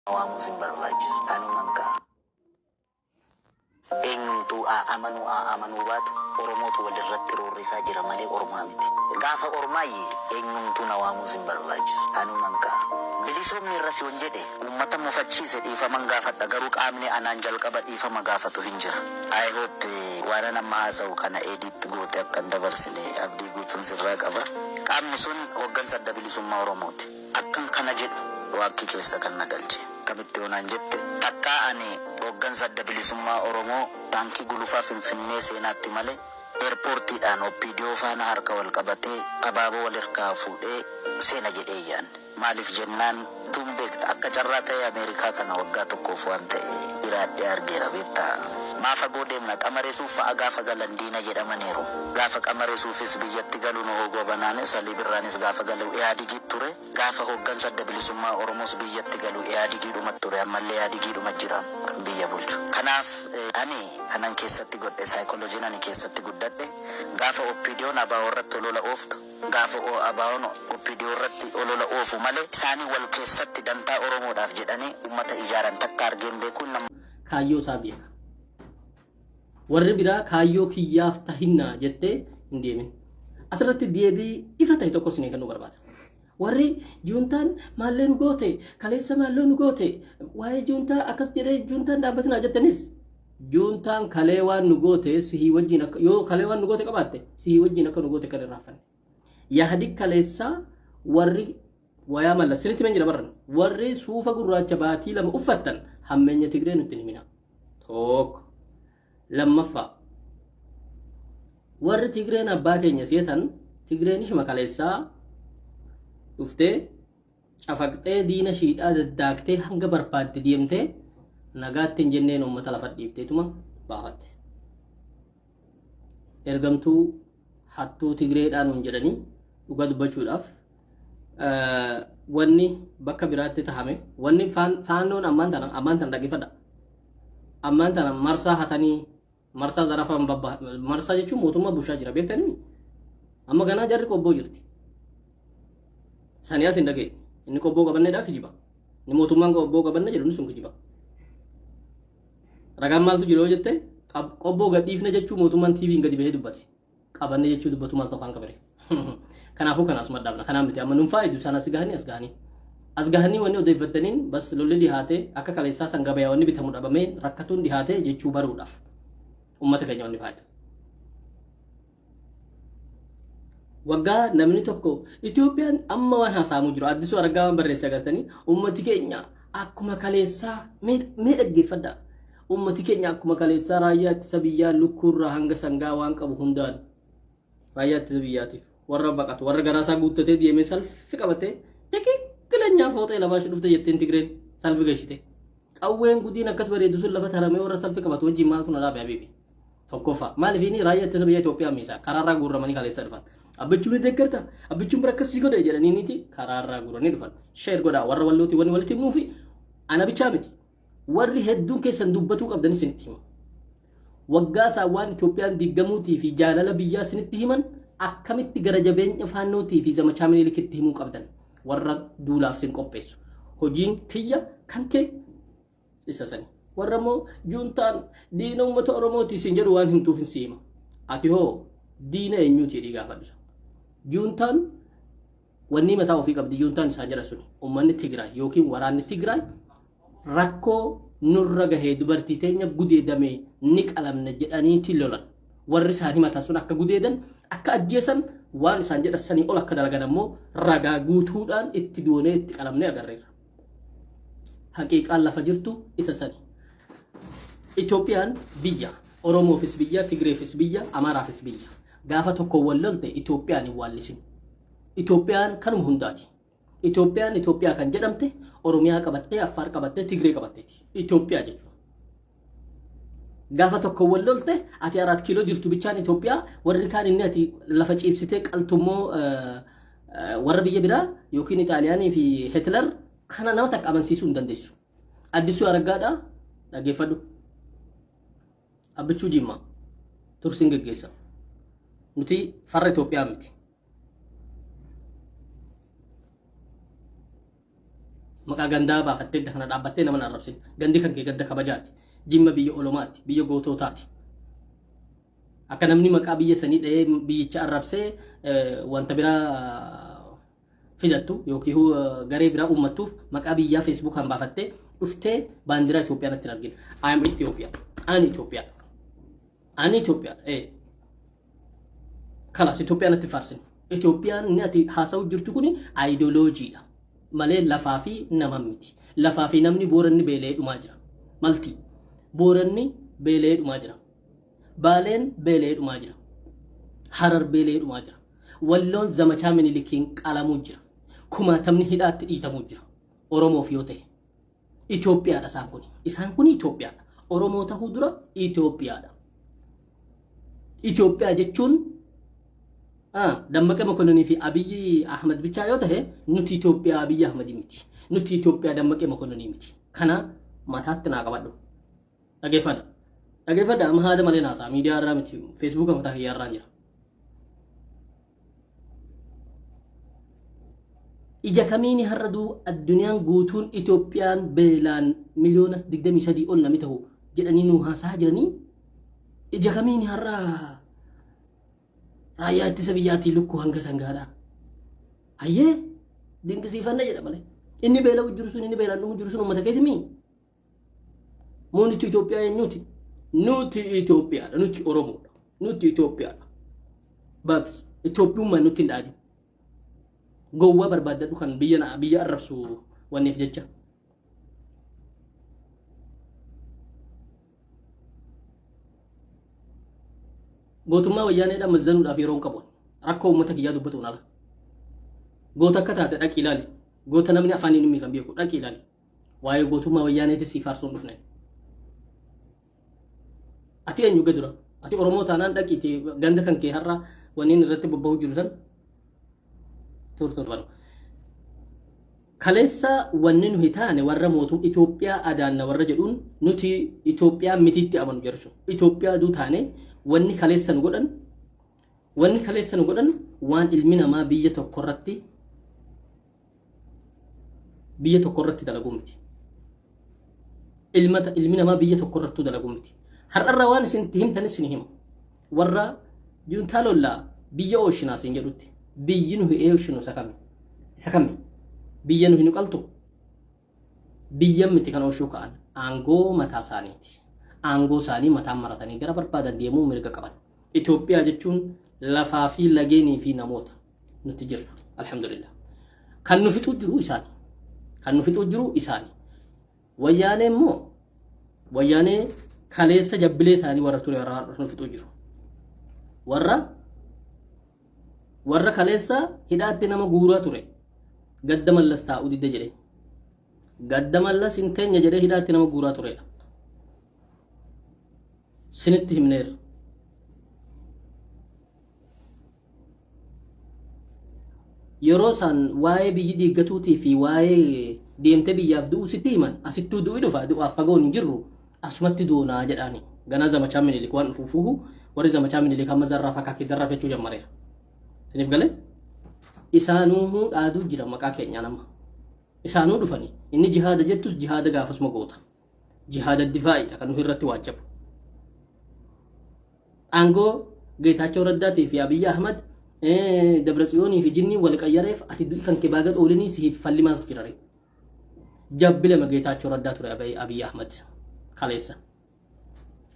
Awamu simbarbaachis anuman ka eenyutu amanu baatu oromootu walirratti roorrisaa jira malee ormaa miti. Gaafa ormaayyi eenyumtu nawaamu simbarbaachis anuman ka bilisomni irra si jedhe ummata mufachiise dhiifaman gaafadha garuu qaamni anaan jalqaba dhiifama gaafatu hin jira. I hope waan nama haasa'u kana edit goote akkan dabarsine abdii guutuun sirraa qaba. Qaamni sun hooggansa adda bilisummaa Oromooti. Akkan kana jedhu waaqni keessa kan nagalche. Kamitti onaan jette takka ani hooggansa adda bilisummaa Oromoo taankii gulufaa Finfinnee seenaatti malee eerpoortiidhaan OPDO faana harka wal qabatee abaaboo wal hirkaa fuudhee seena jedhee yaan. Maaliif jennaan tun beekta akka carraa ta'e Ameerikaa kana waggaa tokkoof waan ta'e biraadhee argeera beektaa. Maafa goodeemna qamareesuuf fa'a gaafa galan diina jedhamaniiru. Gaafa qamareesuufis biyyatti galuun hogoo banaane salii birraanis gaafa galu Ihaadigii ture. Gaafa hooggansa adda bilisummaa Oromoos biyyatti galu Ihaadigidhuma ture ammallee Ihaadigidhuma jira kan biyya bulchu. Kanaaf ani kanan keessatti godhe saayikolojiin ani keessatti guddadhe gaafa OPDO'n ABO irratti olola ooftu gaafa ABO'n OPDO irratti olola oofu malee isaanii wal keessatti dantaa Oromoodhaaf jedhanii uummata ijaaran takka argeen beekuun nama kaayyoo isaa beeka. Warri biraa kaayyoo kiyyaaf tahinnaa jettee hin deemin. Asirratti deebii ifa ta'e tokko sinee kan nu barbaada. Warri juuntaan maallee nu goote kaleessa maallee nu goote waa'ee juuntaa akkas jedhee juuntaan dhaabbatinaa jettanis juuntaan kalee waan nu goote sihii wajjin akka yoo kalee waan nu goote qabaatte sihii wajjin akka nu goote kan irraafanne. Yaadi kaleessaa warri wayaa malla sirriitti men jira barran warri suufa gurraacha baatii lama uffattan hammeenya Tigree nutti himina. Tokko lammaffaa warri Tigreen abbaa keenya seetan Tigreen ishuma kaleessaa dhuftee cafaqxee diina shiidhaa daddaaktee hanga barbaadde deemtee nagaatti hin jenneen uummata lafa dhiifteetuma baafatte. Ergamtuu hattuu Tigreedhaan hin jedhanii dhuga dubbachuudhaaf wanni bakka biraatti tahame wanni faannoon ammaan tana dhaggeeffadha. Ammaan tana marsaa hatanii marsaa zarafaan marsaa jechuun mootummaa bushaa jira beektanii amma ganaa jarri qobboo jirti. Saniyaas hin dhagee inni qobboo qabanneedhaa kijiba inni mootummaan qobboo qabanne jedhu sun kijiba. Ragaan maaltu jiru yoo jette qobboo gadhiifne jechuu mootummaan TV'n gadi bahee dubbate qabanne jechuu dubbatu maal ta'uu qabare. Kanaafuu kanaas maddaabna kanaan miti amma nuunfaa iddoo isaan as gahanii wanni odeeffataniin bas lolli dhihaatee akka kaleessaa san gabayaa wanni bitamu dhabamee rakkatuun dhihaatee jechuu baruudhaaf uummata keenya wanni faayida. Waggaa namni tokko Itoophiyaan amma waan haasa'amu jiru addisuu argaa waan barreesse agartanii uummati keenya akkuma kaleessaa mee dhaggeeffadha. Uummati keenya akkuma kaleessaa raayyaa ittisa biyyaa lukkuurraa hanga sangaa waan qabu hundaan raayyaa ittisa biyyaatiif warra baqatu warra garaasaa guuttatee deemee salfi qabatee tikikilenyaa fooxee labaashuu dhufte jetteen Tigreen salfi gashite. Qawween gudiin akkas bareedu sun lafa taramee warra salfi qabatu wajjin maal kun dhaabee habiibi. Tokkoffaa maaliif inni raayyaa ittisa biyyaa Itoophiyaa miisaa karaarraa guurramanii kaleessa dhufan. Abbichuun deeggarta abbichuun bira akkasii godhe jedhanii niti karaarraa guuranii dhufan. Sheer godhaa warra wallooti wanni walitti himuufi ana bichaa miti. Warri hedduun keessan dubbatuu qabdan isinitti himu. Waggaa isaa waan Itoophiyaan diggamuutii fi jaalala biyyaa isinitti himan akkamitti gara jabeenya faannootii fi zamachaa Minilikii himuu qabdan warra duulaaf sin qopheessu. Hojiin kiyya kan kee isa sani. Warra immoo juuntaan diina uummata Oromootii sin jedhu waan himtuuf hin siima. Ati hoo diina eenyuutii dhii gaafadhu. Juuntaan wanni mataa ofii qabdi juuntaan isaan jedha suni uummanni Tigraay yookiin waraanni Tigraay rakkoo nurra gahee dubartii teenya gudeedame ni qalamne jedhaniiti lolan. Warri isaanii mataa sun akka gudeedan akka ajjeesan waan isaan jedhasanii ol akka dalagan ammoo ragaa guutuudhaan itti doonee itti qalamne agarreera. Haqiiqaan lafa jirtu isa sani. Itoophiyaan biyya Oromoofis biyya Tigreefis biyya Amaaraafis biyya. Gaafa tokko wal lolte Itoophiyaan hin waallisin. Itoophiyaan kanuma hundaati. Itoophiyaan Itoophiyaa kan jedhamte Oromiyaa qabattee Affaar qabattee Tigree qabatteeti. Itoophiyaa jechuudha. Gaafa tokko wal lolte ati 4 kiiloo jirtu bichaan Itoophiyaa warri kaan inni ati lafa ciibsitee qaltummoo warra biyya biraa yookiin Xaaliyaanii fi Hitler kana nama takka amansiisuu hin dandeessu. Addisuu argaadha dhaggeeffadhu. Abbichuu Jimmaa tursiin geggeessa. Nuti farra Itoophiyaa miti. maqaa gandaa baafattee kana dhaabbattee nama arrabsin gandi kan kee ganda kabajaati jimma biyya olomaati biyya gootootaati akka namni maqaa biyya sanii dha'ee biyyicha arrabsee wanta biraa fidattu yookiin garee biraa uummattuuf maqaa biyyaa feesbuukaan baafattee dhuftee baandiraa Itoophiyaa natti argina. I am Ethiopia. Ani Itoophiyaa. Ani Itoophiyaa. Kalas Itoophiyaa natti faarsin. Itoophiyaan inni ati haasa'u jirtu kuni ideoloojiidha. Malee lafaa fi nama miti. Lafaa fi namni booranni beelee dhumaa jira. Malti. Booranni beelee dhumaa jira. Baaleen beelee dhumaa jira. Harar beelee dhumaa jira. Walloon zamachaa minilikiin qalamuu jira. Kumaatamni hidhaatti dhiitamuu jira. Oromoof yoo ta'e. Itoophiyaadha isaan kuni. Isaan kuni Itoophiyaadha. Oromoo tahuu dura Itoophiyaadha. Itoophiyaa jechuun Dammaqee Mokononii fi Abiyyi Ahmad bichaa yoo ta'e nuti Itoophiyaa Abiyyi Ahmad miti. Nuti Itoophiyaa Dammaqee Mokononii miti. Kana mataatti naa qabadhu. Dhageeffadha. Dhageeffadha amma haada malee naasaa miidiyaa irraa miti feesbuuka mataa kiyyaa irraa jira. Ija kamiini har'a duu addunyaan guutuun Itoophiyaan beelaan miliyoonas 23 ol nami ta'u jedhanii nu haasaa jiranii ija kamiini har'a raayyaa ittisa biyyaatii lukkuu hanga sangaadhaa. Hayyee dinqisiifanna jedha malee. Inni beela'u jiru sun inni beelaan dhumu jiru sun uummata keetimii. Moonichi Itoophiyaa eenyuuti? Nuti Itoophiyaadha. Nuti Oromoodha. Nuti Itoophiyaadha. Babs Itoophiyummaan nutti hin dhaadin. Gowwaa barbaadadhu kan biyya arrabsu wanneef jecha. Gootummaa wayyaaneedhaan mazzanuudhaaf yeroo hin qabu. Rakkoo uummata kiyyaa dubbatu nala. Goota akka taate dhaqi ilaali. Goota namni afaaniin himmi kan beeku dhaqi ilaali. Waa'ee gootummaa wayyaaneetis si faarsuun dhufne. Ati eenyu gadura? Ati Oromoo taanaan dhaqiiti ganda kan kee har'a wanneen irratti bobba'uu jiru san. Kaleessa wanni nuyi taane warra mootum Itoophiyaa adaanna warra jedhuun nuti Itoophiyaa mitiitti amanu jirsu. Itoophiyaa duu taane wanni kaleessa nu godhan waan ilmi namaa biyya tokkorratti dalagu miti. Ilmi namaa biyya tokkorratti dalagu miti. Har'arra waan isin himtan isin himu. Warra juuntalollaa biyya ooshinaa isin jedhutti. Biyyi nuyi eeyoshinu isa kami biyya nuyi nu qaltu biyya miti kan ooshuu ka'an aangoo mataa isaaniiti aangoo isaanii mataan maratanii gara barbaadan deemuu mirga qaban. Itoophiyaa jechuun lafaa fi lageenii fi namoota nuti jirra alhamdulillah. Kan nu fixuu jiru isaani wayyaanee immoo wayyaanee kaleessa jabbilee isaanii warra ture warra nu fixuu jiru warra kaleessa hidhaatti nama guuraa ture gadda mallas taa'u didde jedhe gadda mallas hin teenya jedhe hidhaatti nama guuraa turedha. Sinitti himneer yeroo san waa'ee biyyi diiggatuutii fi waa'ee deemte biyyaaf du'u sitti himan asittuu du'i dhufa du'aaf fagoon hin jirru asumatti duunaa jedhaani ganaa zamachaa minilik waan dhufuufuhu warri zamachaa minilik amma zarraaf akka zarraaf jechuu jammareera. Sinif galee isaanuu dhaaduu jira maqaa keenya nama isaanuu dhufanii inni jihaada jettus jihaada gaafasuma goota jihaada difaa'iidha kan nuyi irratti waajabu. Aangoo Geetaachoo Raddaatii fi Abiyyi Ahmad Dabratsiyoonii fi Jinnii wal qayyareef ati kan kee baagat oolinii siif fallimaatu jirare. Jabbilama Geetaachoo Raddaa ture Abiyyi Ahmad kaleessa.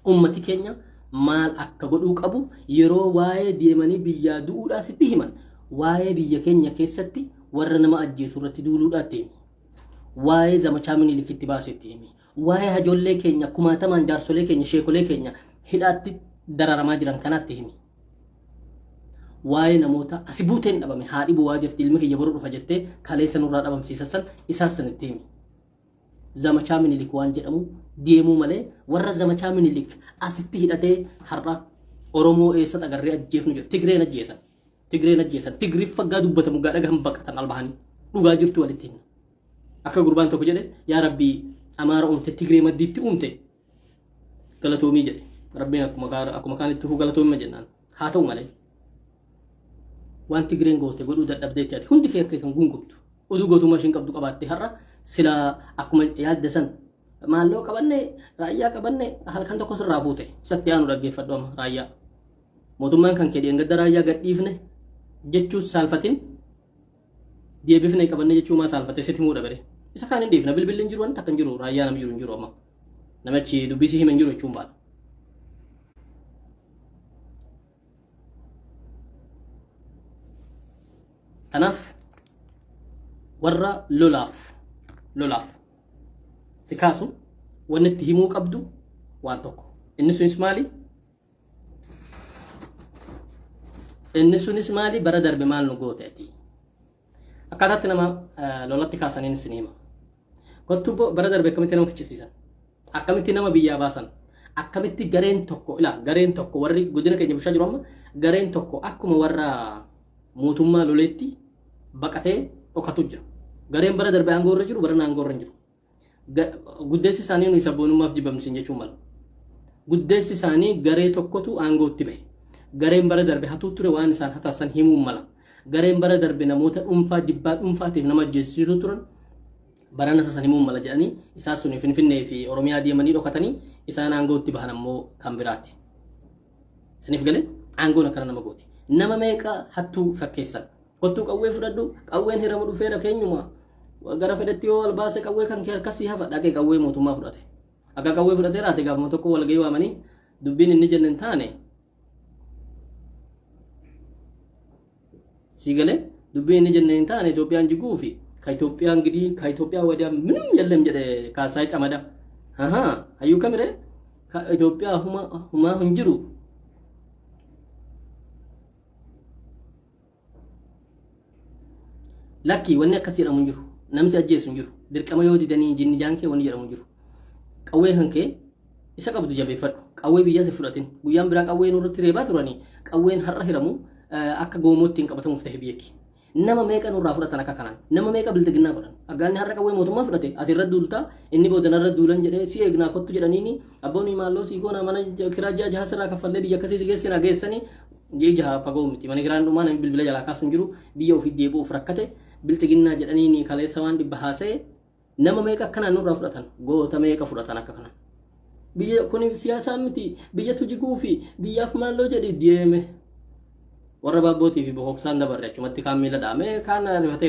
Ummati keenya maal akka godhuu qabu yeroo waa'ee deemanii biyyaa du'uudhaa sitti himan waa'ee biyya keenya keessatti warra nama ajjeesu irratti duuluudhaa deemi. Waa'ee zamachaa minilikitti baasetti himi. Waa'ee hajoollee keenya kumaatamaan jaarsolee keenya sheekolee keenya hidhaatti dararamaa jiran kanaatti himi. Waa'ee namoota asi buuteen dhabame haadhi bu'aa jirti ilmi kiyya boruu dhufa jettee kaleessa nurraa dhabamsiisan isaas sanitti himi. Zamachaa minilik waan jedhamu deemuu malee warra zamachaa minilik asitti hidhatee har'a Oromoo eessa agarree ajjeefnu jedhu Tigreen ajjeesan Tigriif faggaa dubbatamu gaadha gahan baqatan albahanii dhugaa jirtu walitti himna. Akka gurbaan tokko jedhe yaa Rabbii Amaara uumte Tigree maddiitti uumte galatoomii jedhe Rabbiin akkuma kaanitti huu galatoomii jennaan haa ta'u malee waan Tigreen goote godhuu dadhabdeetti ati hundi keenya kan gungubtu oduu gootummaa ishiin qabdu qabaatte har'a sila akkuma yaadde san maalloo qabanne raayyaa qabanne halkan tokko sirraa fuute satti aanu dhaggeeffadhu amma raayyaa mootummaan kan kedheen gadda raayyaa gadhiifne jechuus saalfatin deebifne qabanne jechuu maa saalfate sitti muu dabare isa kaan hin dhiifna bilbilli hin jiru waan takka hin jiru raayyaa nam jiru hin jiru amma namichi dubbisi himen jiru jechuun baala. Kanaaf warra lolaaf si kaasu wanni itti himuu qabdu waan tokko inni sunis maali? Inni sunis maali bara darbe maal nu gooteeti akkaataatti nama lolatti kaasaniin isin hima kottu bara darbe akkamitti nama fichisiisan akkamitti nama biyyaa baasan akkamitti gareen tokko warri godina keenya bushaa jiru amma gareen tokko akkuma warra mootummaa loleetti baqatee dhokatu jira gareen bara darbe aangoo irra jiru bara aangoo irra jiru guddeessi isaanii nuyi sabboonummaaf jibamsiin jechuun mala guddeessi isaanii garee tokkotu aangootti bahe gareen bara darbe hatuu ture waan isaan hataasan himuun mala gareen bara darbe namoota dhuunfaa dibbaa dhuunfaatiif nama ajjeesisu turan barana sasan himuun mala jedhanii isaan sun Finfinnee fi Oromiyaa deemanii dhokatanii isaan aangootti bahan ammoo kan biraati isiniif galee aangoon akkana nama gooti nama meeqa hattuu fakkeessan kottuu qawwee fudhadhu qawween hiramu dhufeera keenyuma gara fedhetti yoo wal baase qawwee kan kee harkasii hafa dhaqee qawwee mootummaa fudhate akka qawwee fudhatee raate gaafuma tokko wal gahii waamanii dubbiin inni jenne hin taane ሲገለ ዱቤን ጀነን ታነ ኢትዮጵያን ጅጉፊ ከኢትዮጵያ እንግዲህ ከኢትዮጵያ ወዲያ ምንም የለም ጀደ ካሳይ ጨመዳ አዩ ከምረ ከኢትዮጵያ ሁማ ሁንጅሩ ለኪ ወነ ከሲራ ሙንጅሩ ነምሲ አጀስ ሙንጅሩ ድርቀማ ይወዲ ደኒ ጂኒ ጃንኬ ወኒ ጀራ ሙንጅሩ ቀዌ ህንኬ ይሰቀብዱ ጀቤፈዱ ቀዌ ብያ ሲፍራቲን ጉያም ብራ ቀዌ ኑርት ሬባ ቱራኒ ቀዌን ሐራ ሂረሙ akka goomoottiin qabatamuuf ta'e biyyeeki nama meeqa nurraa fudhatan akka kanaan nama meeqa biltiginnaa godhan aggaanni har'a qawwee mootummaa fudhate ati irra duultaa inni boodana irra duulan jedhee si eegnaa kottu jedhaniini abboonni maalloo si goona mana kiraa jaha sirraa kaffallee biyya akkasii si geessinaa geessanii jee jaha fagoo miti mana kiraan dhumaa namni bilbila jalaa kaasuun jiru biyya ofii deebi'uuf rakkate biltiginnaa jedhaniini kaleessa waan dhibba haasa'e nama meeqa akkanaan nurraa fudhatan goota meeqa fudhatan akka kanaan biyya kun siyaasaa miti biyya tujiguu fi biyyaaf maalloo jedhi deeme warra baabootii fi boqoqsaan dabarre achumatti kaan miila dhaame kaan rifatee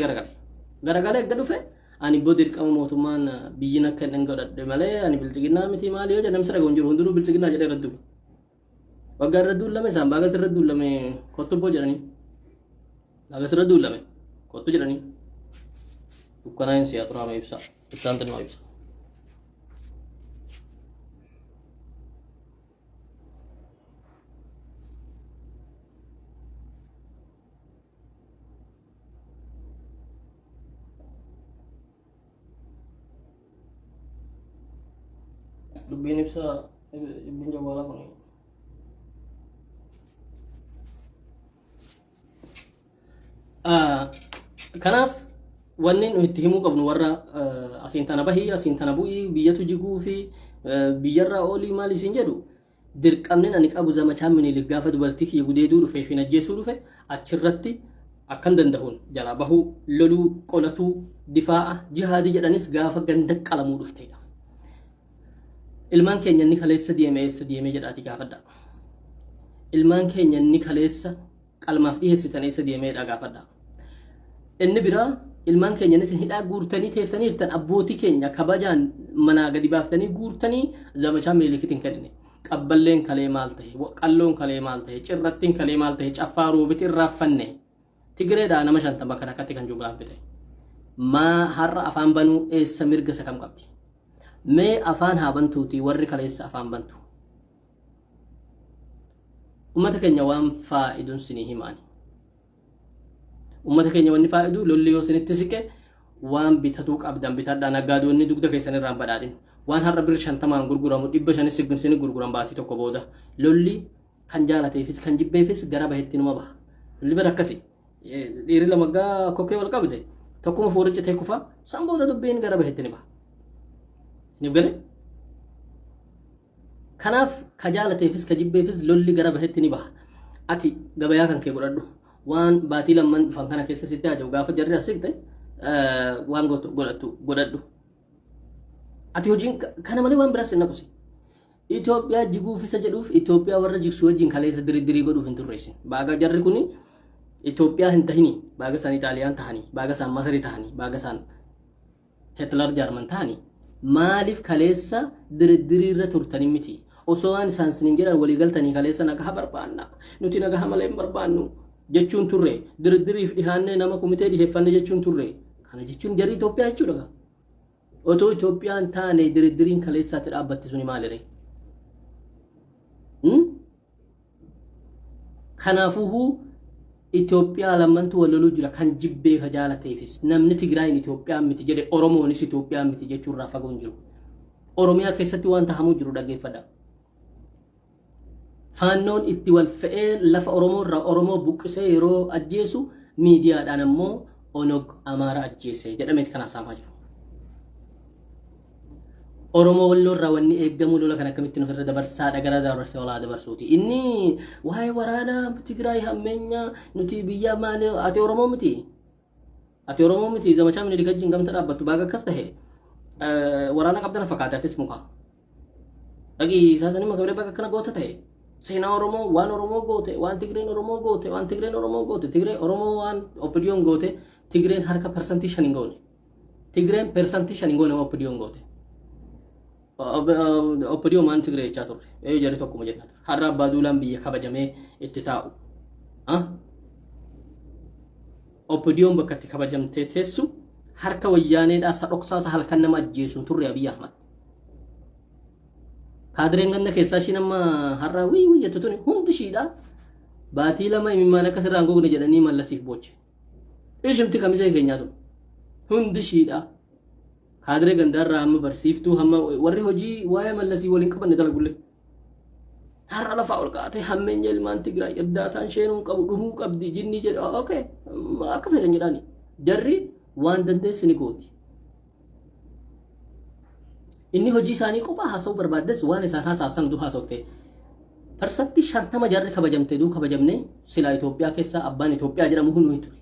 garagalee akka dhufe ani boo dirqama mootummaan biyyin akka hin godhadhe malee ani bilchiginnaa miti maali yoo jedham sira goon jiru hundinuu bilchiginnaa jedhee irra duule waggaa irra duulame isaan baagas irra duulame kottu boo jedhanii baagas irra duulame kottu jedhanii dukkanaa hin siyaa xuraama ibsa ibsaan xinnoo ibsa dubbiin ibsa dubbiin jawwaalaa kun kanaaf wanni nu itti himuu qabnu warra asiin tana bahii asiin tana bu'ii biyyatu jiguu fi biyyarraa oolii maal isin jedhu dirqamni ani qabu zamachaan minilik gaafa dubartii kiyya gudeeduu dhufe fi najjeesuu dhufe achirratti akkan danda'uun jalaa bahuu loluu qolatuu difaa'a jihaadii jedhanis gaafa ganda qalamuu dhufteedha. Ilmaan keenya inni kaleessa deemee jedhaati gaafadha. Ilmaan keenya inni kaleessa qalmaaf dhiyeessitan eessa deemeedha gaafadha. Inni biraa ilmaan keenya inni hidhaa guurtanii teessaniirtan abbootii keenya kabajaan manaa gadi baaftanii guurtanii zamachaa milikitiin kennine. Qabballeen kalee maal ta'e, qalloon kalee maal ta'e, cirrattiin kalee maal ta'e, caffaa roobitii irraaffanne. Tigireedhaa nama 50 bakka takkatti kan jumlaan bite. Maa har'a afaan banuu eessa mirga isa kam qabdi? Mee afaan haa bantuuti warri kaleessa afaan bantu. Ummata keenya waan faa'iduun sinii himaani. Ummata keenya wanni faa'idu lolli yoo sinitti siqe waan bitatuu qabdan bitadhaa nagaadoonni dugda keessan irraan badhaadhin. Waan har'a bir 50 gurguramu 500 sini gurguran baatii tokko booda lolli kan jaalateefis kan jibbeefis gara bahetti numa baha. Lolli bara akkasi dhiirri lama gaa kokkee wal qabde tokkuma fooricha ta'e kufa san booda dubbiin gara bahetti ni baha. Nibgale kanaaf kajaalateefis kajibbeefis lolli gara bahetti ni baha ati gabayaa kan kee godhadhu waan baatii lamman dhufan kana keessa sitti aja'u gaafa jarri asigte waan godhadhu. Ati hojiin kana malee waan biraas hin naqu. Itoophiyaa jiguuf isa jedhuuf Itoophiyaa warra jigsu wajjin kaleessa diriirii godhuuf hin turreessin. Baaga jarri kuni Itoophiyaa hin tahini, baaga isaan Itaaliyaan tahanii, baaga isaan Masarii tahanii, baaga isaan Hitler Jarman tahanii maaliif kaleessa diriiriirra turtanii miti? Osoo waan isaan sinin jedhan walii galtanii kaleessa nagaa barbaanna, nuti nagaa malee hin barbaannu jechuun turre, diriiriif dhihaannee nama kumitee dhiheeffanne jechuun turre. Kana jechuun jarri Itoophiyaa jechuudha. Otoo Itoophiyaan taane diriiriin kaleessaatti dhaabbatti suni maalire? Kanaafuu Itoophiyaa lamantu waloluu jira kan jibbee kajaalateefis namni Tigraayin Itoophiyaa miti jedhe Oromoonis Itoophiyaa miti jechuurraa fagoon jiru. Oromiyaa keessatti waan tahamuu jiru dhaggeeffadha. Faannoon itti wal fe'ee lafa Oromoorraa Oromoo buqqisee yeroo ajjeesu miidiyaadhaan ammoo Onog Amaara ajjeese jedhameet kan haasamaa jiru. Oromoo walloorraa wanni eeggamuu lola kan akkamitti nuuf irra dabarsaa dhagara dabarsee olaa dabarsuuti. Inni waa'ee waraanaa Tigraay hammeenya nuti biyya maali ati Oromoo miti. Ati Oromoo miti zamachaa minni dikajjiin gamta dhaabbattu baaga akkas tahe waraana qabdana fakkaatatis muka. Dhaqii saasanii makabaree baaga akkana goota tahe. Seenaa Oromoo waan Oromoo goote waan Tigreen Oromoo goote waan Tigreen Oromoo goote Tigree Oromoo waan Oppidiyoon goote Tigreen harka persantii 5 hin goone. Tigreen persantii 5 hin goone Oppidiyoon goote. Oppidiyoon maan Tigree jechaa turre. Jarri tokkuma jennaa ture. Har'a abbaa duulaan biyya kabajamee itti taa'u. Oppidiyoon bakka itti kabajamtee teessu harka wayyaaneedhaa sadhoksaasa halkan nama ajjeesuun turre Abiy Ahmad. Kaadireen ganna keessaa ishii nama har'a wii jettu tuni hundi ishiidha. Baatii lama imimmaan akka sirraan gogne jedhanii mallasiif booche. Ishimti kamisee keenyaa tun hundi ishiidha. Kaadiree gandaarraa hamma barsiiftuu hamma warri hojii waa'ee mallasii waliin qabanne dalagullee. Har'a lafa ol kaatee hammeenya ilmaan Tigraay iddaataan sheenuun qabu dhumuu qabdi jinni jedha. Okay akka feetan jedhaani. Jarri waan dandeessi ni gooti. Inni hojii isaanii qophaa haasa'uu barbaaddes waan isaan haasa'an duu haasa'u persantii 50 jarri kabajamtee duu kabajamne silaa Itoophiyaa keessaa abbaan Itoophiyaa jedhamu hunduu ture.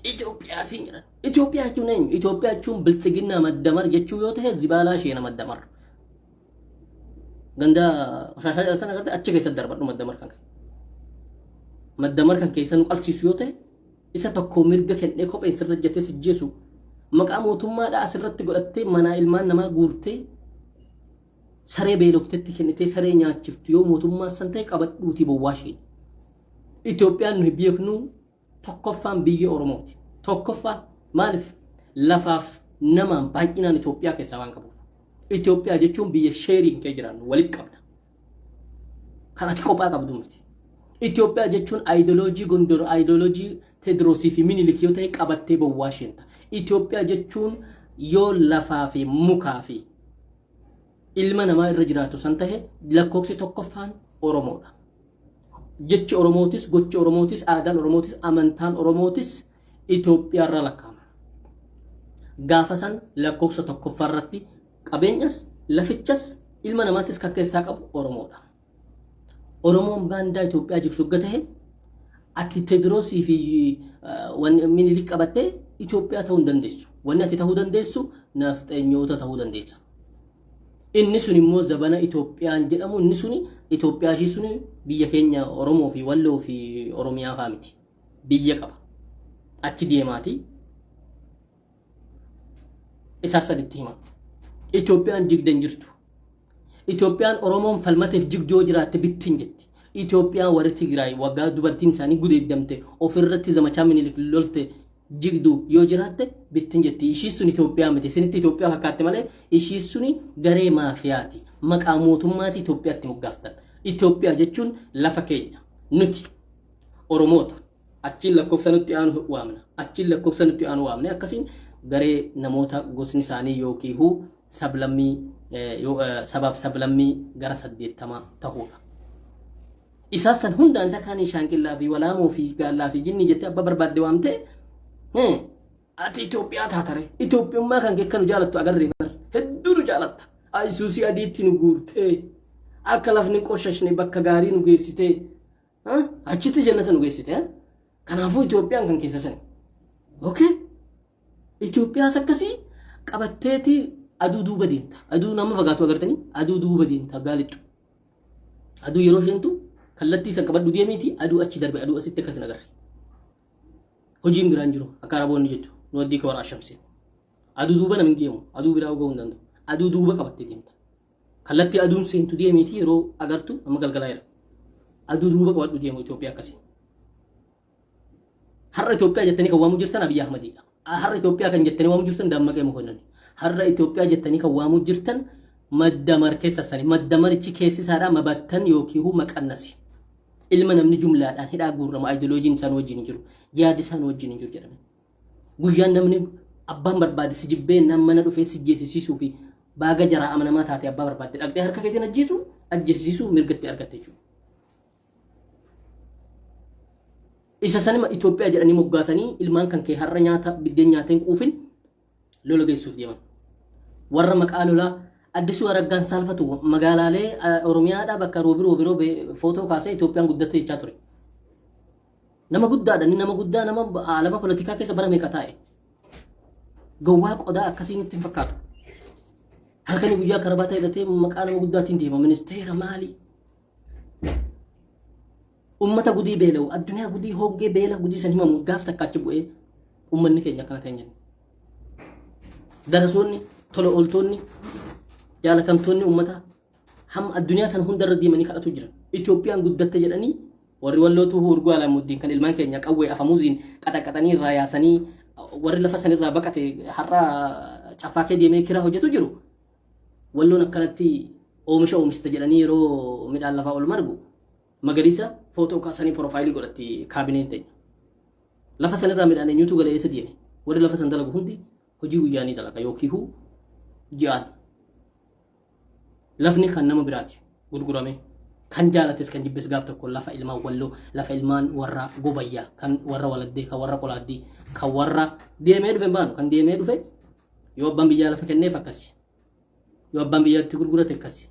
Itoophiyaa siin jedhan. Itoophiyaa jechuun eenyu? Itoophiyaa jechuun bilchiginna maddamar jechuu yoo ta'e zibaalaa ishee nama maddamar. Ganda shaashaa jalsan agartee achi keessatti darbadhu maddamar kan ka'e. Maddamar kan keessan qalsiisu yoo ta'e isa tokko mirga kennee kopheen sirra jettee sijjeessu maqaa mootummaadhaa asirratti godhattee manaa ilmaan namaa guurtee saree beeloktetti kennitee saree nyaachiftu yoo mootummaa san ta'e qabadhuutii bowwaa ishee. Itoophiyaan nuyi beeknu tokkoffaan biyya Oromooti. Tokkoffaan maaliif lafaaf namaan baay'inaan Itoophiyaa keessaa waan qabuuf. Itoophiyaa jechuun biyya sheeriin kee jiraannu walitti qabna. Kan ati kophaa qabdu miti. Itoophiyaa jechuun ayidooloojii Gondor, ayidooloojii Teediroosii fi Minilik yoo ta'e qabattee bowwaa isheen ta'a. Itoophiyaa jechuun yoo lafaa fi mukaa fi ilma namaa irra jiraatu san ta'e lakkoofsi tokkoffaan Oromoodha. Jechi Oromootis, gochi Oromootis, aadaan Oromootis, amantaan Oromootis Itoophiyaa irra lakkaa'ama. Gaafa san lakkoofsa tokkoffaa irratti qabeenyas, lafichas, ilma namaatis kan keessaa qabu Oromoodha. Oromoon baandaa Itoophiyaa jigsu ta'e ati Teediroosii fi Minilik qabattee Itoophiyaa ta'uu hin dandeessu. Wanni ati ta'uu dandeessu nafxeenyoota ta'uu dandeessa. Inni sun immoo zabana Itoophiyaan jedhamu inni suni Itoophiyaa ishii suni biyya keenya Oromoo fi Walloo fi Oromiyaa fa'aa miti. Biyya qaba. Achi deemaati. Isaa saditti hima. Itoophiyaan jigdan jirtu. Itoophiyaan Oromoon falmateef jigdoo jiraatte bittin jetti. Itoophiyaan warri Tigraay waggaa dubartiin isaanii gudeeddamte ofirratti zamachaa Minilik lolte jigdu yoo jiraatte bittin jetti. Ishii sun Itoophiyaa miti. Isinitti Itoophiyaa fakkaatte malee ishii suni garee maafiyaati. Maqaa mootummaati Itoophiyaatti moggaaftan. Itoophiyaa jechuun lafa keenya. Nuti Oromoota. Achiin lakkoofsa nutti aanu waamna. Achiin lakkoofsa nutti aanu waamne akkasiin garee namoota gosni isaanii yookiin sablammii sabab sablammii gara 80 ta'uudha. Isaasan hundaan isa kaanii shaanqillaa fi walaamoo fi gaallaa fi jinni jettee abba barbaadde waamte ati Itoophiyaa taatare. Itoophiyummaa kan keekkanu jaalattu agarree bar. Hedduu nu jaalatta. Ayisuusii adiitti nu guurtee akka lafni qoshashne bakka gaarii nu geessitee achitti jannata nu geessitee. Kanaafuu Itoophiyaan kan keessa sani. Okay? Itoophiyaa sakkasii qabatteeti aduu duuba deemta. Aduu nama fagaatu agartanii aduu duuba deemta gaalixu. Aduu yeroo isheentu kallattii san qabadhu deemiti aduu achi darbe aduu asitti akkas nagarre. Hojiin biraan jiru akka araboonni jettu nu waddii ka waraa shamsee. Aduu duuba namni deemu aduu biraa ga'uu hin danda'u. Aduu duuba qabattee deemta. Kallattii aduun seentu deemiti yeroo agartu amma galgalaa jira. Aduu duuba qabadhu deemu Itoophiyaa akkasii. Har'a Itoophiyaa jettanii kan waamuu jirtan Abiyyi Ahmadiidha. Har'a Itoophiyaa kan jettanii waamuu jirtan Dammaqee Mokonnin. Har'a Itoophiyaa jettanii kan waamuu jirtan maddamar keessa sani. Maddamarichi keessi isaadhaa mabattan yookiin maqannasi. Ilma namni jumlaadhaan hidhaa guurrama ideoloojiin isaan wajjin hin jiru. Yaadi isaan wajjin hin jiru jedhame. Guyyaan namni abbaan barbaade si jibbee nama mana dhufee si jeesisuu fi baaga jaraa amanamaa taate abbaa barbaade dhaqxee harka keetiin ajjeesisuu mirgatti argatte jechuudha. Isa sanima Itoophiyaa jedhanii moggaasanii ilmaan kan kee har'a nyaata biddeen nyaateen quufin lola geessuuf deeman. Warra maqaa lolaa Addisuu Araggaan saalfatu magaalaalee Oromiyaadhaa bakka roobiroo footoo kaasee Itoophiyaan guddatte jechaa ture. Nama guddaadha ni nama guddaa nama alama politikaa keessa bara meeqa taa'e. Gowwaa qodaa akkasiin ittiin fakkaatu. Halkanii guyyaa karabaata hidhatee maqaa nama guddaatiin deema ministeera maali? Ummata gudii beela'u addunyaa gudii hoggee beela gudii san himamu gaaf takka achi bu'ee ummanni keenya akkana ta'e jenna. Darasoonni tola ooltonni jaalatamtoonni ummata ham addunyaa tan hundarra deemanii kadhatu jiran. Itoophiyaan guddatte jedhanii warri wallootu Urguu Alaamuddin kan ilmaan keenya qawwee afamuuziin qaxaqaxanii irraa yaasanii warri lafa sanirraa baqate har'a cafaakee deemee kiraa hojjetu jiru. Walloon akkanatti oomishta jedhanii yeroo midhaan lafaa ol margu magariisa footoo kaasanii profaayilii godhatti kaabineen ta'e. Lafa sanirraa midhaan eenyutu galee eessa deeme? Warri lafa san dalagu hundi hojii guyyaanii dalaga yookiin ji'aan. Lafni kan nama biraati gurgurame kan jaalates kan jibbes gaaf tokko lafa ilmaan walloo lafa ilmaan warra gobayyaa kan warra waladdee kan warra qolaaddii kan warra deemee dhufe baanu kan deemee dhufe yoo abbaan biyyaa lafa kenneef akkasi yoo abbaan biyyaatti gurgurate akkasi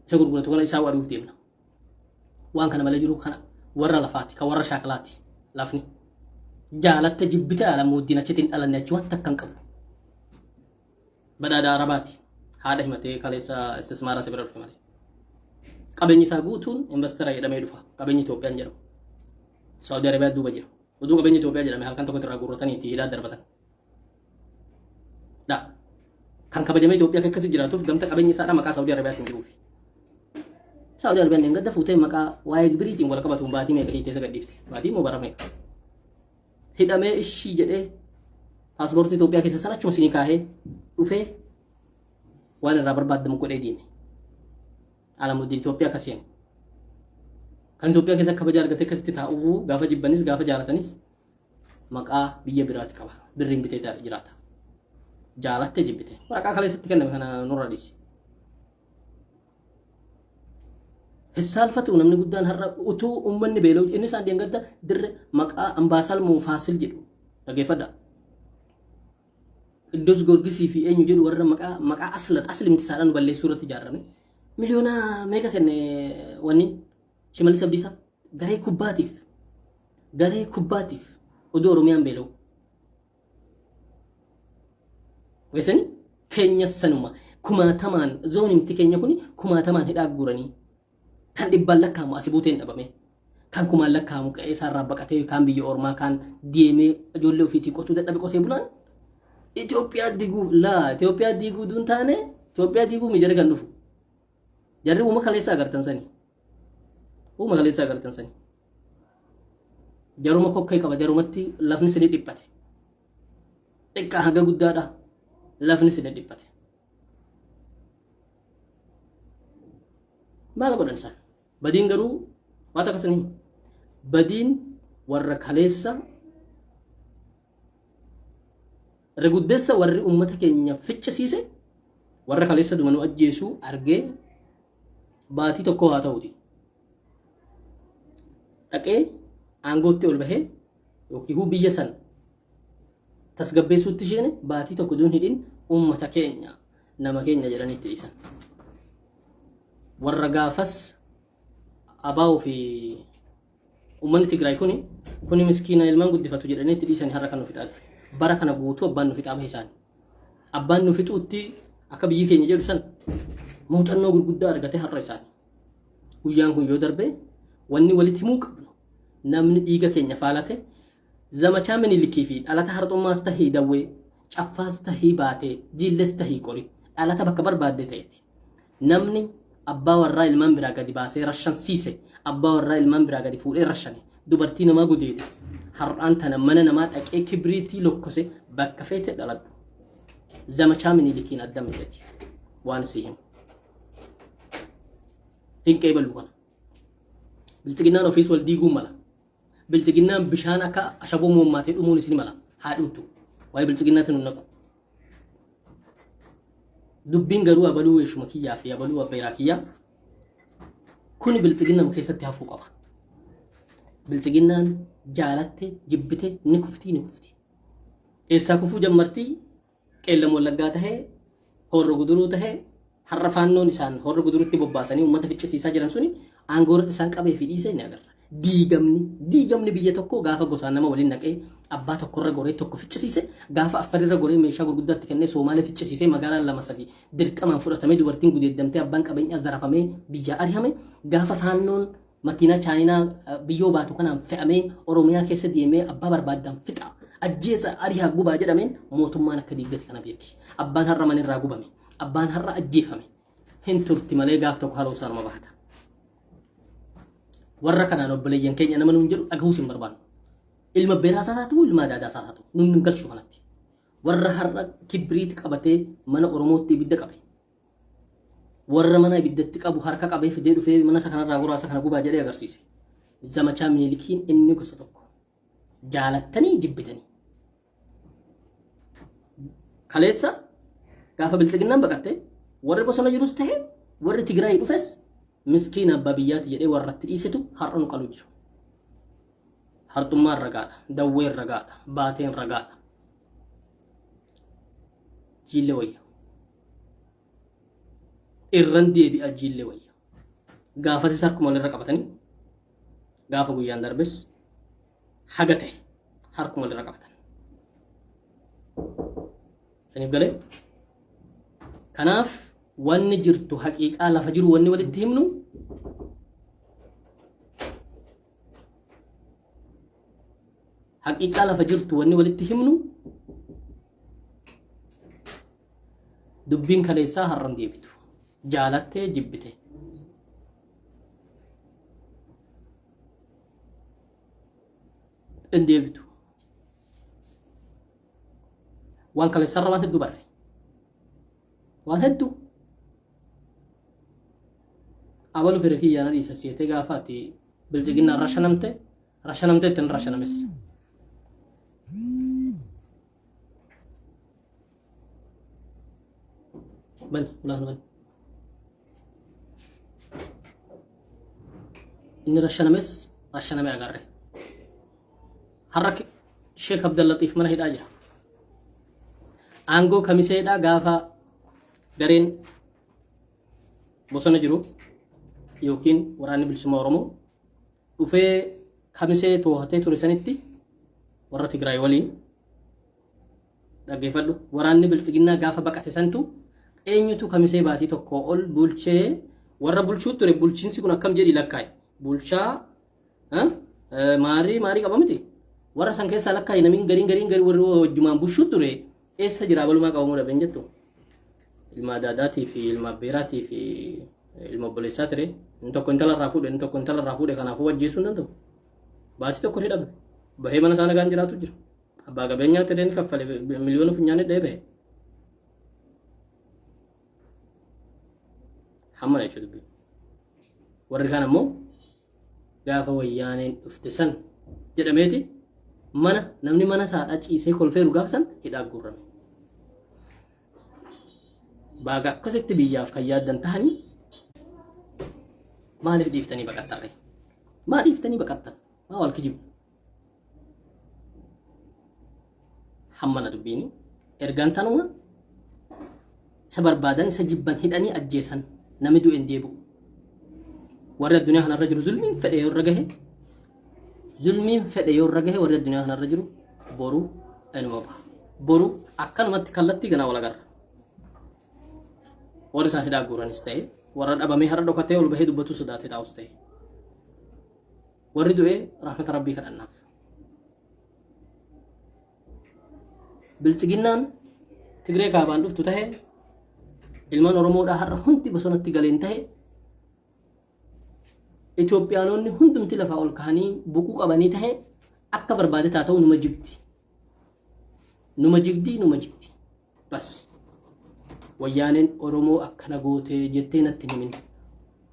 isa gurguratu kana isaa waduuf deemna waan kana malee jiru kana warra lafaati kan warra shaakalaati lafni jaalatte jibbite Alaamuddin achitiin dhalanne achi waan takkan qabu badhaadhaa arabaati. Haadha himatee kaleessa istismaara si bira dhufe malee. Qabeenyi isaa guutuun investara jedhamee dhufa. Qabeenyi Itoophiyaan jedhamu. Saudi Arabiyaa duuba jira. Oduu qabeenyi Itoophiyaa jedhame halkan tokkotti irraa guurratanii itti hidhaa darbatan. Kan kabajamee Itoophiyaa akkasii jiraatuuf gamta qabeenyi isaadha maqaa Saudi Arabiyaatiin jiruufi. Saudi Arabiyaan deengada fuutee maqaa waa'ee gibiriitiin wal qabatuun baatii meeqa hiitee gadhiifte. Baatii moo bara meeqa. Hidhamee ishii jedhee paaspoortii Itoophiyaa keessa sana achuma sinii kaahee dhufee waan irraa barbaadamu godhee deeme. Alaamuddin Itoophiyaa akkasiin. Kan Itoophiyaa keessa kabaja argatee akkasitti taa'uu gaafa jibbanis gaafa jaalatanis maqaa biyya biraati qaba. Birriin bitee jiraata. Jaalattee jibbite. Waraqaa kaleessatti kenname kana nurra dhiisi. Hissaalfatu namni guddaan har'a utuu uummanni beela'u inni isaan deengada dirre maqaa ambaasaal Muufaasil jedhu dhageeffadha. Iddoos Goorgisii fi eenyu jedhu warra maqaa aslimti isaadhaan balleessuu irratti ijaarame. Miliyoona meeqa kenne wanni Shimallis Abdiisaa garee kubbaatiif oduu Oromiyaan beela'u. Weessani keenya sanuma kumaatamaan zoonimti keenya kuni kumaatamaan hidhaa guuranii kan dhibbaan lakkaamu asii buuteen dhabame kan kumaan lakkaamu qe'ee isaarraa baqatee kan biyya ormaa kan deemee ijoollee ofiitii qotuu dadhabe qotee bulaan Itoophiyaa diiguu duun taane Itoophiyaa diiguu mijara kan dhufu jarri uuma kaleessaa agartan sani jaruma kokkee qaba jarumatti lafni sini dhiphate xiqqaa haga guddaadha lafni sini dhiphate maal godhan isaan badiin garuu waan akkasanii badiin warra kaleessa reguddeessa warri ummata keenya ficcisiise warra kaleessa dumanuu ajjeesuu argee baatii tokko haa ta'uti dhaqee aangootti ol bahee yookiin biyya san tasgabbeessuutti isheene baatii tokko duun hidhin ummata keenya nama keenya jedhanitti dhiisan. Warra gaafas abaa'uu fi uummanni Tigraay kuni miskiina ilmaan guddifatu jedhanii itti dhiisanii har'a kan nuuf fixaa ture. bara kana guutuu abbaan nu fixaa bahe isaanii. Abbaan nu fixuutti akka biyyi keenya jedhu san muuxannoo gurguddaa argatee har'a isaanii. Guyyaan kun yoo darbe wanni walitti himuu qabnu namni dhiiga keenya faalate zamachaa Minilikii fi dhalata harxummaas tahii dawwee caffaas tahii baatee jilles tahii qori dhalata bakka barbaadde ta'eeti. Namni abbaa warraa ilmaan biraa gadi baasee rashansiise abbaa warraa ilmaan biraa gadi fuudhee rashane dubartii namaa gudeedhe har'aan tana mana namaa dhaqee kibriitii lokkose bakka feete dhaladhu. Zamachaa Minilikiin adda miteeti waan sii himu. Dinqee baluu kana. Biltiginnaan ofiis wal diiguu mala. Biltiginnaan bishaan akka ashaboo muummaatee dhumuun isin mala. Haa dhumtu. Waa'ee biltiginnaatti nu naqu. Dubbiin garuu abaluu weeshuma kiyyaa fi abaluu abbeeraa kiyyaa kun biltiginnam keessatti hafuu qaba. Biltiginnaan jaalatte jibbite ni kuftii ni kufti. Eessaa kufuu jammartii qeellam wallaggaa tahee horro guduruu tahee har'a faannoon isaan horro guduruutti bobbaasanii uummata ficcisiisaa jiran suni aangoorratti isaan qabee fi dhiisee ni agarra. Diigamni biyya tokko gaafa gosaan nama waliin naqee abbaa tokkorra goree tokko ficcisiise gaafa affarirra goree meeshaa gurguddaatti kennee Soomaalee ficcisiisee magaalaan lama sadii dirqamaan fudhatamee dubartiin gudeeddamtee abbaan qabeenyaa zarafamee biyya ari'ame gaafa faannoon makiinaa chaayinaa biyyoo baatu kanaan fe'amee Oromiyaa keessa deemee abbaa barbaaddaan fixa ajjeesa ari'aa gubaa jedhameen mootummaan akka diiggate kana beeki. Abbaan har'a manirraa gubame abbaan har'a ajjeefame hin turti malee gaaf tokko haloo isaanuma bahata. Warra kanaan obboleeyyan keenya nama nuun jedhu dhagahuus hin barbaannu. Ilma beeraa isaatu ilma adaadaa isaatu nun galchu kanatti. Warra har'a kibriit qabatee mana Oromootti ibidda qabe. Warra mana ibiddatti qabu harka qabee fidee dhufee mana isa kanarraa guraasa kana gubaa jedhee agarsiise. Zamachaa Minilikiin inni gosa tokko. Jaalattanii jibbitanii. Kaleessa gaafa bilchiginnaan baqatte warri bosona jirus ta'e warri Tigraay dhufes miskiina abbaa biyyaati jedhee warratti dhiisetu har'a nu qalu jira. Hartummaan ragaadha, dawween ragaadha, baateen ragaadha. Jiillee wayya. Irran deebi'a jiillee wayya. Gaafatis harkuma walirra qabatanii gaafa guyyaan darbes haga ta'e harkuma walirra qabatan. Saniif galee kanaaf wanni jirtu haqiiqaa lafa jiru wanni walitti himnu haqiiqaa lafa jirtu wanni walitti himnu dubbiin kaleessaa har'an deebitu jaalattee jibbite in deebitu waan kaleessaarra waan hedduu barre waan hedduu abalu fere kiyyaana dhiisa siete gaafaati bilchiginnaan rashanamte ittiin rashanames. Bani, ulaan bani. Inni rashaname agarre. Har'a Sheek Abdallatiif mana hidhaa jira. Aangoo kamiseedhaa gaafa gareen bosona jiru yookiin waraanni bilisummaa Oromoo dhufee kamisee too'atee ture sanitti warra Tigraay waliin dhaggeeffadhu waraanni bilchiginnaa gaafa baqate santu eenyutu kamisee baatii tokko ol bulchee warra bulchuu ture bulchiinsi kun akkam jedhi lakkaa'e bulchaa maarii qaba miti warra san keessaa lakkaa'e namiin gariin warri wajjumaan bulchuu ture eessa jira balumaa qabamuu dhaben jettu ilma adaadaatii fi ilma abbeeraatii fi ilma obboleessaa ture inni tokko intalarraa fuudhe kanaafuu wajjeessuu hin danda'u baatii tokko hidhame bahee mana isaa nagaan jiraatu jira abbaa qabeenyaa ture ni kaffale miliyoona funyaanee dheebee hamma jechuudha dubbii warri kaan ammoo gaafa wayyaaneen dhufte san jedhameeti namni mana isaadhaa ciisee kolfeeru gaafa san hidhaa guurrame baaga akkasitti biyyaaf kan yaaddan tahanii maaliif dhiiftanii baqattan maa dhiiftanii baqattan maa wal kijibu hammana dubbiini ergaan tanuma isa barbaadan isa jibban hidhanii ajjeesan namni du'een deebi'u warri addunyaa kanarra jiru zulmiin fedhe yoo irra gahe warri addunyaa kanarra jiru boru Anuma boru akkanumatti kallattii ganaa wal agarra. Warri isaan hidhaa guuranis ta'e warra dhabamee har'a dhokatee ol bahee dubbatu sodaatee taa'us ta'e warri du'ee rahmata rabbii kadhannaaf. Bilchiginnaan Tigree kaabaan dhuftu ta'e ilmaan Oromoodhaa har'a hundi bosonatti galeen ta'e Itoophiyaanonni hundumti lafaa ol kahanii buquu qabanii ta'e akka barbaade taa ta'u numa jigdi. Numa jigdi. Bas. Wayyaaneen Oromoo akkana gootee jettee natti himin.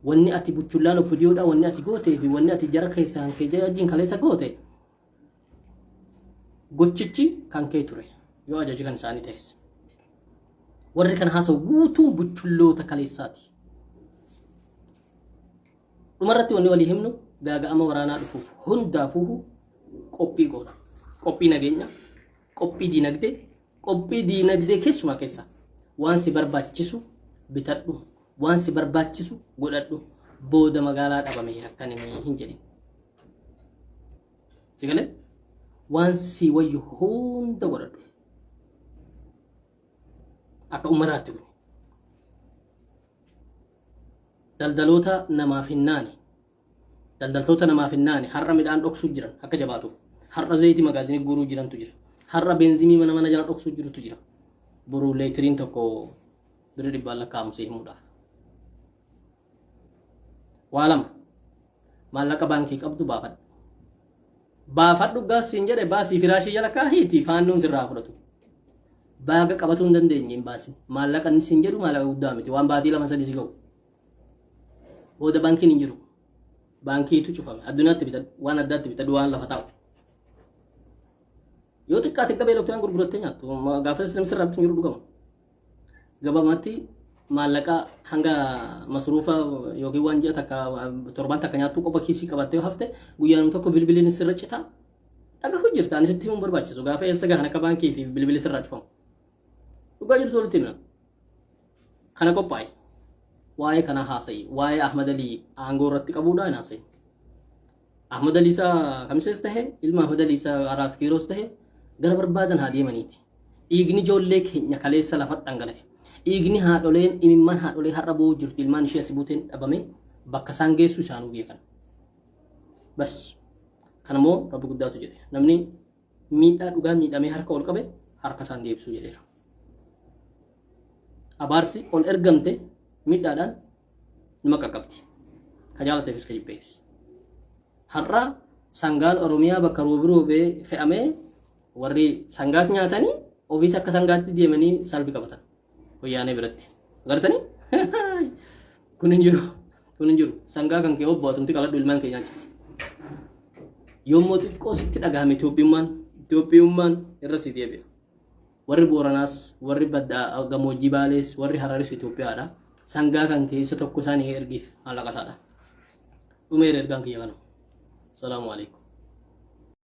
Wanni ati buchullaan obbodiyoodha wanni ati gootee fi wanni ati jara keessaan kee jajjiin kaleessa goote gochichi kan kee ture yoo ajaji kan isaanii ta'es. Warri kana haasa'u guutuun buchulloota kaleessaati. Dhumarratti wanni walii himnu gaaga'ama waraanaa dhufuuf hundaafuu qophii goona. Qophii nageenya, qophii diinagdee keessumaa keessa. Waan si barbaachisu bitadhu, waan si barbaachisu godhadhu, booda magaalaa dhabamee akkan hin jedhin. Sigalee waan si wayyu hunda godhadhu. Akka ummataatti kun. Daldaltoota namaaf hin naane har'a midhaan dhoksuu jiran akka jabaatuuf. Har'a zayitii magaazinii guuruu jirantu jira. Har'a beenzinii mana jala dhoksuu jirutu jira. Boru leetiriin tokko bira dhibbaan lakkaa'amu himuudhaaf. Waa lama maallaqa baankii qabdu baafadhu. Baafadhu gaasiin jedhe baasii firaashii jala kaahiitii faannoon sirraa fudhatu. Baaga qabatuu hin dandeenye hin baasin. Maallaqa inni siin jedhu maallaqa guddaa miti waan baatii 2-3 si ga'u. Booda baankiin hin jiru. Baankiitu cufame. Addunyaatti bitadhu waan addaatti bitadhu waan lafa taa'u. Yoo xiqqaate qabee loktaan gurgurattee nyaattu gaafas sirraa bituu jiru dhugamu. Gabaabumatti maallaqa hanga masruufa yookiin waan ji'a takka torban takka nyaattu qofa kiisii qabattee hafte guyyaan tokko bilbiliin sirra citaa dhagahu jirta ani sitti himuun barbaachisu gaafa eessa gahan akka baankii fi bilbilii sirraa cufamu. Dhugaa jirtu walitti himna. Kana qophaa'e waa'ee kana haasa'i waa'ee Ahmad Alii aangoo irratti qabuudhaan haasa'i. Ahmad Alii isaa kamisees tahe ilma Ahmad Alii isaa Araas Kiiroos tahe gara barbaadan haa deemaniiti. Dhiigni ijoollee keenya kaleessa lafa dhangala'e. Dhiigni haadholeen imimmaan haadholee har'a boo'u jirtu ilmaan ishee asii buuteen dhabame bakka isaan geessu isaanuu beekan. Bas kanammoo rabbi guddaatu jedhe namni miidhaa dhugaa miidhamee harka ol qabe harka isaan deebisuu jedheera. Abaarsi ol ergamte miidhaadhaan nama qaqqabdi. Ka jaalateefis ka jibbeefis. Har'a sangaan Oromiyaa bakka roobee fe'amee warri sangaas nyaatanii ofiis akka sangaatti deemanii salphi qabatan. Wayyaanee biratti. Agartanii? Kun hin jiru. Sangaa kan kee obboatumti qaladhu ilmaan kee nyaachisa. Yommuu xiqqoo sitti dhagahame Itoophiyummaan irra si deebi'a. Warri Booranaas, warri Baddaa Gammoojjii Baalees, warri Hararis Itoophiyaadha. Sangaa kan kee isa tokko isaanii ergiif maallaqa isaadha. Dhumee ergaan kiyya kana. Salaamu alaikum.